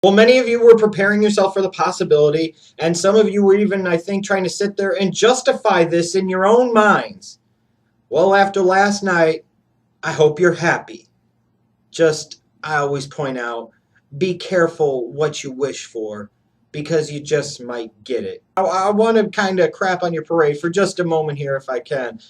Well, many of you were preparing yourself for the possibility, and some of you were even, I think, trying to sit there and justify this in your own minds. Well, after last night, I hope you're happy. Just, I always point out, be careful what you wish for, because you just might get it. I want to kind of crap on your parade for just a moment here if I can.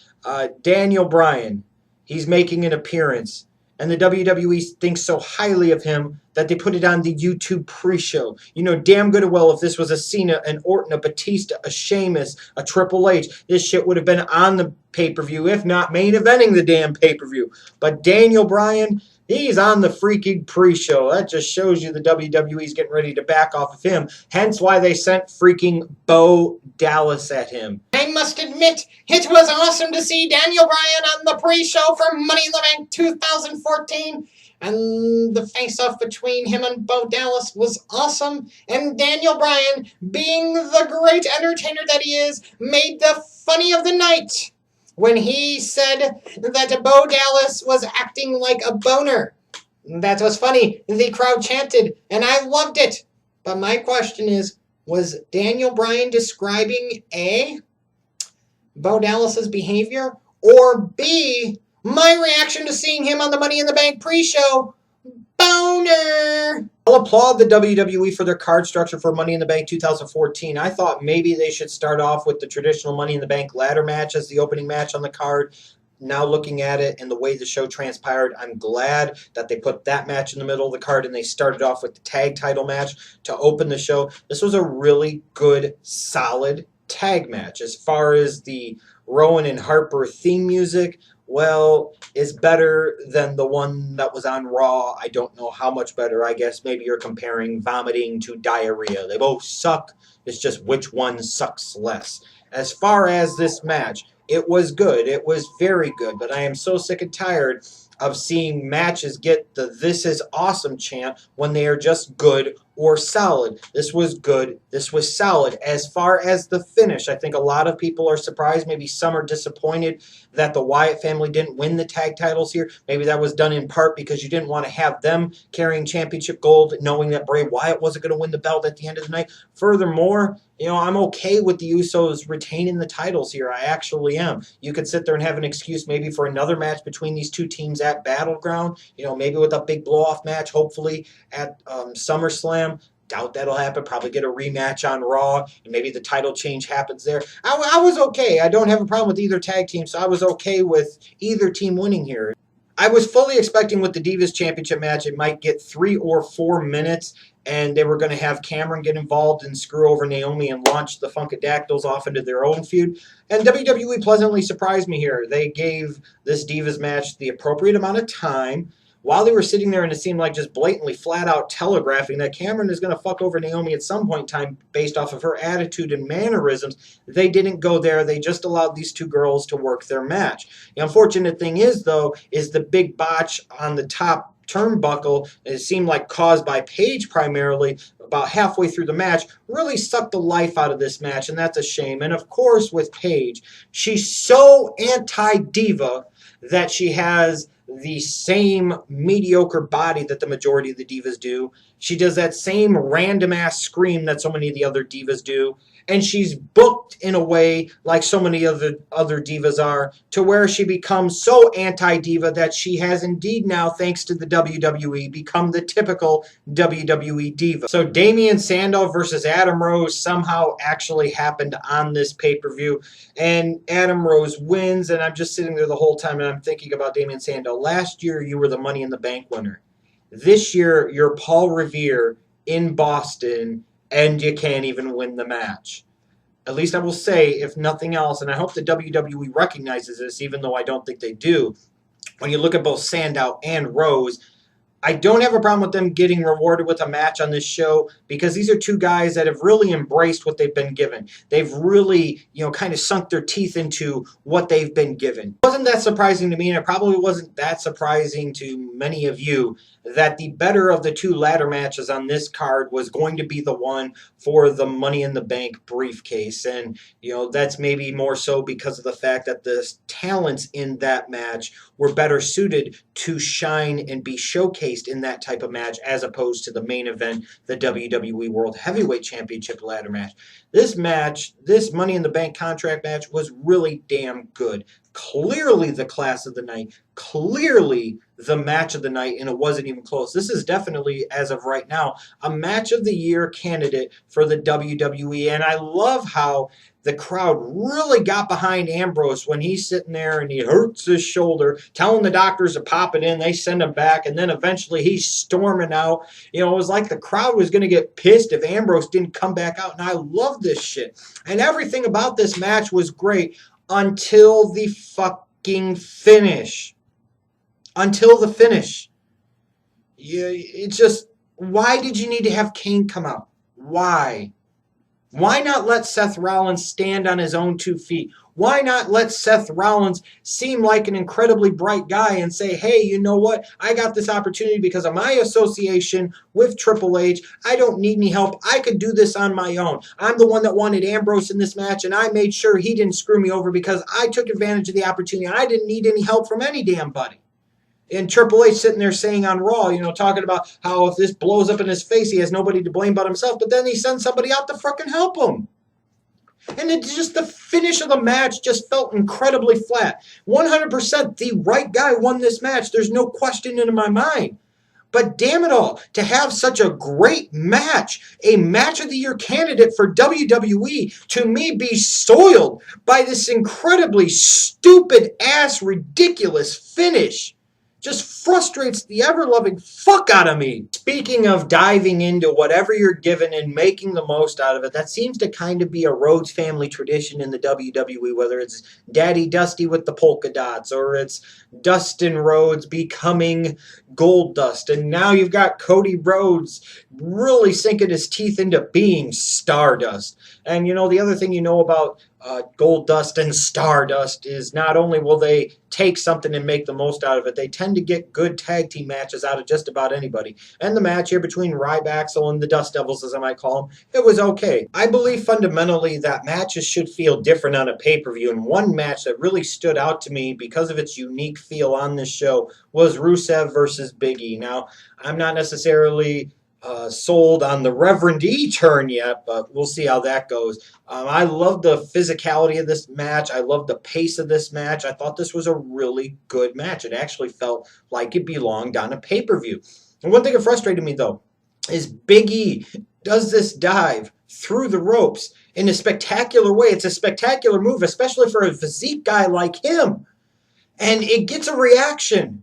Daniel Bryan, he's making an appearance, and the WWE thinks so highly of him that they put it on the YouTube pre-show. You know damn good and well if this was a Cena, an Orton, a Batista, a Sheamus, a Triple H, this shit would have been on the pay-per-view, if not main eventing the damn pay-per-view. But Daniel Bryan, he's on the freaking pre-show. That just shows you the WWE's getting ready to back off of him. Hence why they sent freaking Bo Dallas at him. I must admit, it was awesome to see Daniel Bryan on the pre-show for Money in the Bank 2014. And the face-off between him and Bo Dallas was awesome. And Daniel Bryan, being the great entertainer that he is, made the funny of the night when he said that Bo Dallas was acting like a boner. That was funny. The crowd chanted, and I loved it. But my question is, was Daniel Bryan describing A, Bo Dallas's behavior, or B, my reaction to seeing him on the Money in the Bank pre-show? Boner! I'll applaud the WWE for their card structure for Money in the Bank 2014. I thought maybe they should start off with the traditional Money in the Bank ladder match as the opening match on the card. Now looking at it and the way the show transpired, I'm glad that they put that match in the middle of the card and they started off with the tag title match to open the show. This was a really good, solid tag match. As far as the Rowan and Harper theme music, well, it's better than the one that was on Raw. I don't know how much better. I guess maybe you're comparing vomiting to diarrhea. They both suck. It's just which one sucks less. As far as this match, it was good. It was very good. But I am so sick and tired of seeing matches get the "this is awesome" chant when they are just good or solid. This was good. This was solid. As far as the finish, I think a lot of people are surprised. Maybe some are disappointed that the Wyatt family didn't win the tag titles here. Maybe that was done in part because you didn't want to have them carrying championship gold, knowing that Bray Wyatt wasn't going to win the belt at the end of the night. Furthermore, you know, I'm okay with the Usos retaining the titles here. I actually am. You could sit there and have an excuse maybe for another match between these two teams at Battleground. You know, maybe with a big blow-off match, hopefully at SummerSlam. Doubt that'll happen. Probably get a rematch on Raw, and maybe the title change happens there. I was okay. I don't have a problem with either tag team, so I was okay with either team winning here. I was fully expecting with the Divas Championship match it might get 3 or 4 minutes, and they were going to have Cameron get involved and screw over Naomi and launch the Funkadactyls off into their own feud. And WWE pleasantly surprised me here. They gave this Divas match the appropriate amount of time while they were sitting there, and it seemed like just blatantly flat-out telegraphing that Cameron is going to fuck over Naomi at some point in time based off of her attitude and mannerisms. They didn't go there. They just allowed these two girls to work their match. The unfortunate thing is, though, is the big botch on the top turnbuckle, it seemed like caused by Paige primarily, about halfway through the match, really sucked the life out of this match, and that's a shame. And of course, with Paige, she's so anti-diva that she has the same mediocre body that the majority of the divas do. She does that same random-ass scream that so many of the other divas do. And she's booked in a way like so many other divas are, to where she becomes so anti-diva that she has indeed now, thanks to the WWE, become the typical WWE diva. So Damien Sandow versus Adam Rose somehow actually happened on this pay-per-view, and Adam Rose wins, and I'm just sitting there the whole time and I'm thinking about Damien Sandow. Last year you were the Money in the Bank winner. This year you're Paul Revere in Boston, and you can't even win the match. At least I will say, if nothing else, and I hope the WWE recognizes this, even though I don't think they do, when you look at both Sandow and Rose, I don't have a problem with them getting rewarded with a match on this show, because these are two guys that have really embraced what they've been given. They've really, kind of sunk their teeth into what they've been given. It wasn't that surprising to me, and it probably wasn't that surprising to many of you, that the better of the two ladder matches on this card was going to be the one for the Money in the Bank briefcase. And, that's maybe more so because of the fact that the talents in that match were better suited to shine and be showcased in that type of match as opposed to the main event, the WWE World Heavyweight Championship ladder match. This match, this Money in the Bank contract match, was really damn good. Clearly the class of the night, clearly the match of the night, and it wasn't even close. This is definitely, as of right now, a match of the year candidate for the WWE, and I love how the crowd really got behind Ambrose when he's sitting there and he hurts his shoulder, telling the doctors to pop it in. They send him back, and then eventually he's storming out. You know, it was like the crowd was going to get pissed if Ambrose didn't come back out, and I love this shit. And everything about this match was great until the fucking finish. Until the finish. Yeah, it's just, why did you need to have Kane come out? Why? Why not let Seth Rollins stand on his own 2 feet? Why not let Seth Rollins seem like an incredibly bright guy and say, hey, you know what? I got this opportunity because of my association with Triple H. I don't need any help. I could do this on my own. I'm the one that wanted Ambrose in this match, and I made sure he didn't screw me over because I took advantage of the opportunity. I didn't need any help from any damn buddy. And Triple H sitting there saying on Raw, you know, talking about how if this blows up in his face, he has nobody to blame but himself. But then he sends somebody out to frickin' help him. And it just, the finish of the match just felt incredibly flat. 100% the right guy won this match. There's no question in my mind. But damn it all, to have such a great match, a match of the year candidate for WWE, to me be soiled by this incredibly stupid ass ridiculous finish. Just frustrates the ever-loving fuck out of me. Speaking of diving into whatever you're given and making the most out of it, that seems to kind of be a Rhodes family tradition in the WWE, whether it's Daddy Dusty with the polka dots or it's Dustin Rhodes becoming Goldust. And now you've got Cody Rhodes really sinking his teeth into being Stardust. And, you know, the other thing you know about Goldust and Stardust is not only will they take something and make the most out of it, they tend to get good tag team matches out of just about anybody. And the match here between Ryback and the Dust Devils, as I might call them, it was okay. I believe fundamentally that matches should feel different on a pay-per-view, and one match that really stood out to me because of its unique feel on this show was Rusev versus Biggie. Now, I'm not necessarily sold on the Reverend E turn yet, but we'll see how that goes. I love the physicality of this match. I love the pace of this match. I thought this was a really good match. It actually felt like it belonged on a pay-per-view. And one thing that frustrated me, though, is Big E does this dive through the ropes in a spectacular way. It's a spectacular move, especially for a physique guy like him. And it gets a reaction.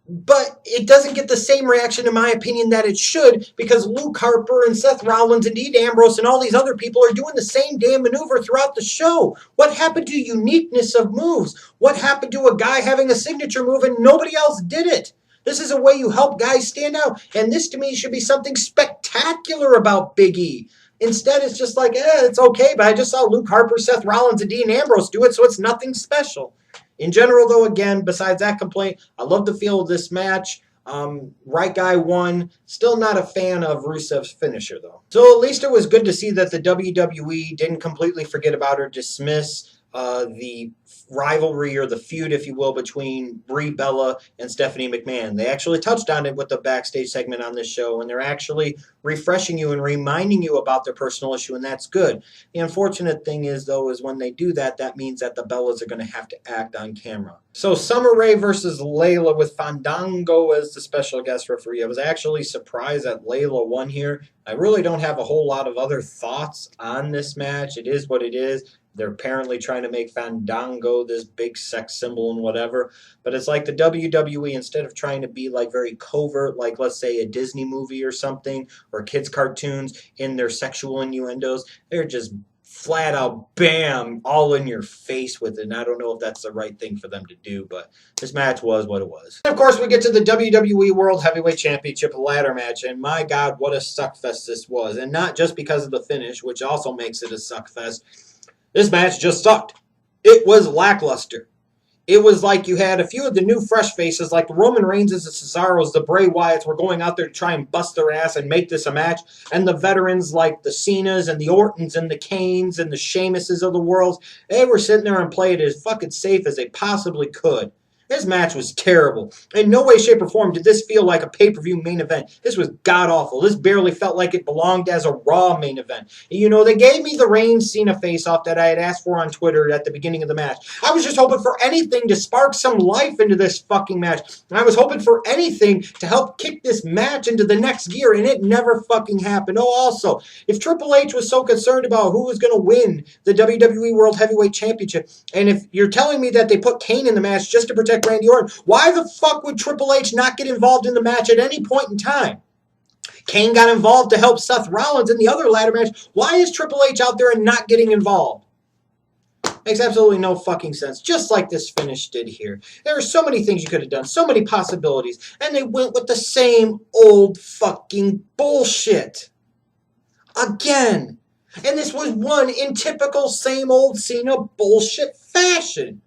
But it doesn't get the same reaction, in my opinion, that it should, because Luke Harper and Seth Rollins and Dean Ambrose and all these other people are doing the same damn maneuver throughout the show. What happened to uniqueness of moves? What happened to a guy having a signature move and nobody else did it? This is a way you help guys stand out, and this to me should be something spectacular about Big E. Instead, it's just like, it's okay, but I just saw Luke Harper, Seth Rollins, and Dean Ambrose do it, so it's nothing special. In general, though, again, besides that complaint, I love the feel of this match. Right guy won. Still not a fan of Rusev's finisher, though. So at least it was good to see that the WWE didn't completely forget about or dismiss the rivalry or the feud, if you will, between Brie Bella and Stephanie McMahon. They actually touched on it with the backstage segment on this show, and they're actually refreshing you and reminding you about their personal issue, and that's good. The unfortunate thing is, though, is when they do that, that means that the Bellas are going to have to act on camera. So Summer-Rae versus Layla with Fandango as the special guest referee. I was actually surprised that Layla won here. I really don't have a whole lot of other thoughts on this match. It is what it is. They're apparently trying to make Fandango this big sex symbol and whatever. But it's like the WWE, instead of trying to be like very covert, like let's say a Disney movie or something, or kids' cartoons in their sexual innuendos, they're just flat out, bam, all in your face with it. And I don't know if that's the right thing for them to do, but this match was what it was. And of course, we get to the WWE World Heavyweight Championship ladder match, and my God, what a suckfest this was. And not just because of the finish, which also makes it a suckfest. This match just sucked. It was lackluster. It was like you had a few of the new fresh faces, like the Roman Reigns, the Cesaros, the Bray Wyatts were going out there to try and bust their ass and make this a match. And the veterans like the Cenas and the Ortons and the Kanes and the Sheamuses of the world, they were sitting there and playing it as fucking safe as they possibly could. This match was terrible. In no way, shape, or form did this feel like a pay-per-view main event. This was god-awful. This barely felt like it belonged as a Raw main event. You know, they gave me the Reigns Cena face-off that I had asked for on Twitter at the beginning of the match. I was just hoping for anything to spark some life into this fucking match. I was hoping for anything to help kick this match into the next gear, and it never fucking happened. Oh, also, if Triple H was so concerned about who was going to win the WWE World Heavyweight Championship, and if you're telling me that they put Kane in the match just to protect Randy Orton, why the fuck would Triple H not get involved in the match at any point in time? Kane got involved to help Seth Rollins in the other ladder match. Why is Triple H out there and not getting involved? Makes absolutely no fucking sense. Just like this finish did here. There are so many things you could have done, so many possibilities, and they went with the same old fucking bullshit. Again. And this was one in typical same old Cena bullshit fashion.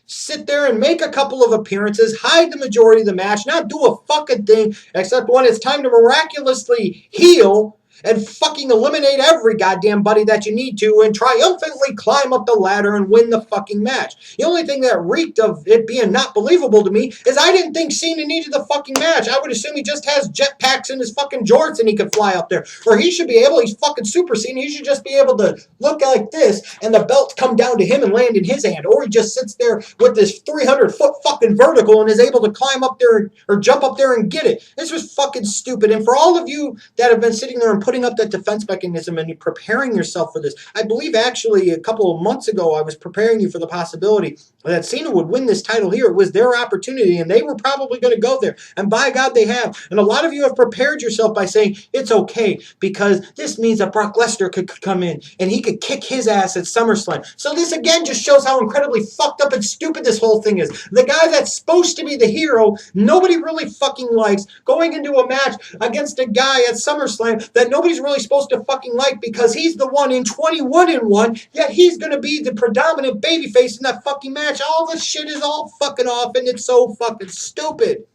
Sit there and make a couple of appearances, hide the majority of the match, not do a fucking thing, except when it's time to miraculously heal and fucking eliminate every goddamn buddy that you need to and triumphantly climb up the ladder and win the fucking match. The only thing that reeked of it being not believable to me is I didn't think Cena needed the fucking match. I would assume he just has jetpacks in his fucking jorts and he could fly up there. Or he should be able, he's fucking Super Cena, he should just be able to look like this and the belt come down to him and land in his hand. Or he just sits there with this 300-foot fucking vertical and is able to climb up there or jump up there and get it. This was fucking stupid. And for all of you that have been sitting there and putting up that defense mechanism and you're preparing yourself for this. I believe actually a couple of months ago I was preparing you for the possibility that Cena would win this title here. It was their opportunity and they were probably going to go there. And by God they have. And a lot of you have prepared yourself by saying it's okay because this means that Brock Lesnar could come in and he could kick his ass at SummerSlam. So this again just shows how incredibly fucked up and stupid this whole thing is. The guy that's supposed to be the hero, nobody really fucking likes, going into a match against a guy at SummerSlam that nobody's really supposed to fucking like because he's the one in 21-1, yet he's going to be the predominant babyface in that fucking match. All this shit is all fucking off and it's so fucking stupid.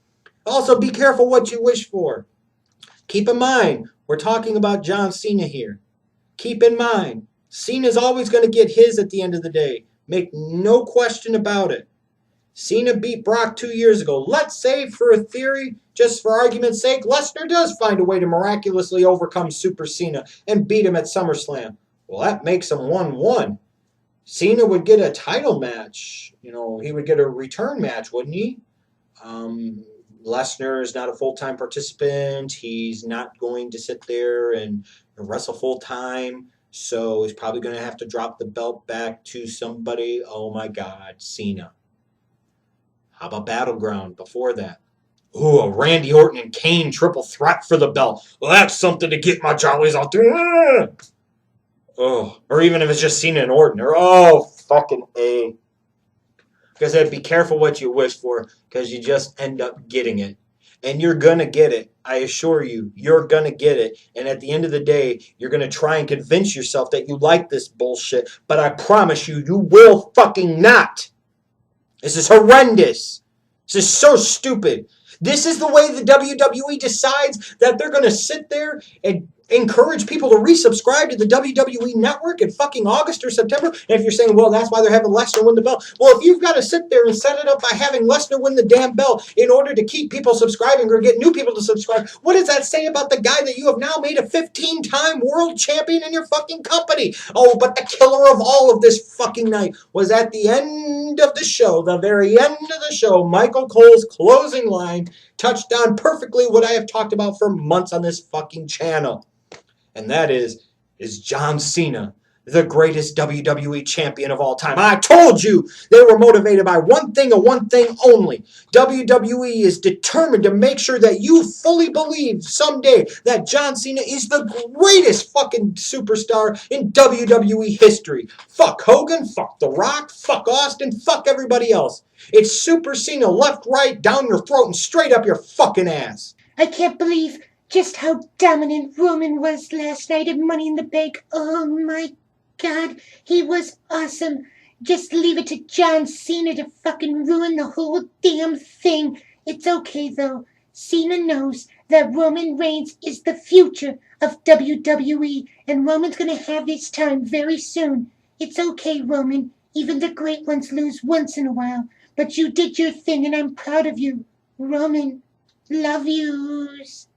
Also, be careful what you wish for. Keep in mind, we're talking about John Cena here. Keep in mind, Cena's always going to get his at the end of the day. Make no question about it. Cena beat Brock 2 years ago. Let's say, for a theory, just for argument's sake, Lesnar does find a way to miraculously overcome Super Cena and beat him at SummerSlam. Well, that makes him 1-1. Cena would get a title match. You know, he would get a return match, wouldn't he? Lesnar is not a full-time participant. He's not going to sit there and wrestle full-time. So he's probably going to have to drop the belt back to somebody. Oh, my God, Cena. How about Battleground before that? Ooh, a Randy Orton and Kane triple threat for the belt. Well, that's something to get my jollies out there. Oh, or even if it's just Cena and Orton. Or, oh, fucking A. Because be careful what you wish for, because you just end up getting it. And you're going to get it. I assure you, you're going to get it. And at the end of the day, you're going to try and convince yourself that you like this bullshit. But I promise you, you will fucking not. This is horrendous. This is so stupid. This is the way the WWE decides that they're going to sit there and encourage people to resubscribe to the WWE Network in fucking August or September. And if you're saying, well, that's why they're having Lesnar win the belt. Well, if you've got to sit there and set it up by having Lesnar win the damn belt in order to keep people subscribing or get new people to subscribe, what does that say about the guy that you have now made a 15-time world champion in your fucking company? Oh, but the killer of all of this fucking night was at the end of the show, the very end of the show, Michael Cole's closing line touched on perfectly what I have talked about for months on this fucking channel. And that is John Cena, the greatest WWE champion of all time. I told you they were motivated by one thing and one thing only. WWE is determined to make sure that you fully believe someday that John Cena is the greatest fucking superstar in WWE history. Fuck Hogan, fuck The Rock, fuck Austin, fuck everybody else. It's Super Cena left, right, down your throat, and straight up your fucking ass. I can't believe just how dominant Roman was last night at Money in the Bank. Oh my God, he was awesome. Just leave it to John Cena to fucking ruin the whole damn thing. It's okay though. Cena knows that Roman Reigns is the future of WWE, and Roman's gonna have his time very soon. It's okay, Roman. Even the great ones lose once in a while. but you did your thing and I'm proud of you. Roman, love yous.